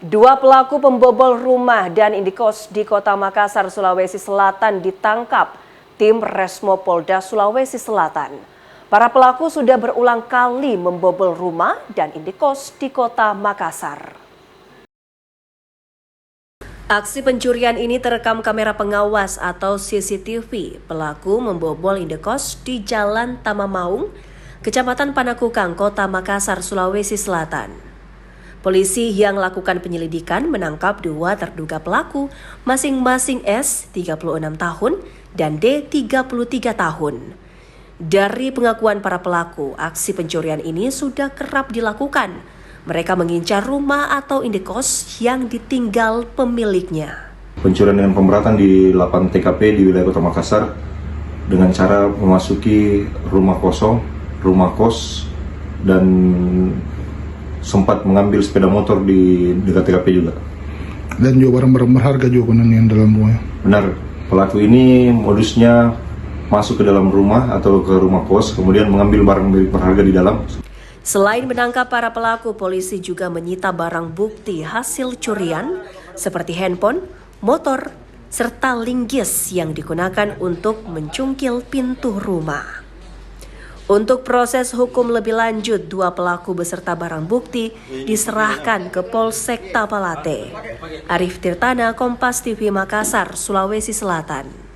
Dua pelaku pembobol rumah dan indikos di Kota Makassar, Sulawesi Selatan ditangkap tim Resmo Polda Sulawesi Selatan. Para pelaku sudah berulang kali membobol rumah dan indikos di Kota Makassar. Aksi pencurian ini terekam kamera pengawas atau CCTV. Pelaku membobol indekos di Jalan Tamamaung, Kecamatan Panakukang, Kota Makassar, Sulawesi Selatan. Polisi yang melakukan penyelidikan menangkap dua terduga pelaku, masing-masing S, 36 tahun, dan D, 33 tahun. Dari pengakuan para pelaku, aksi pencurian ini sudah kerap dilakukan. Mereka mengincar rumah atau indekos yang ditinggal pemiliknya. Pencurian dengan pemberatan di 8 TKP di wilayah Kota Makassar dengan cara memasuki rumah kosong, rumah kos, dan sempat mengambil sepeda motor di dekat TKP juga. Dan juga barang-barang berharga juga yang dalam rumah. Benar, pelaku ini modusnya masuk ke dalam rumah atau ke rumah kos, kemudian mengambil barang berharga di dalam. Selain menangkap para pelaku, polisi juga menyita barang bukti hasil curian seperti handphone, motor, serta linggis yang digunakan untuk mencungkil pintu rumah. Untuk proses hukum lebih lanjut, dua pelaku beserta barang bukti diserahkan ke Polsek Tapalate. Arif Tirtana, Kompas TV Makassar, Sulawesi Selatan.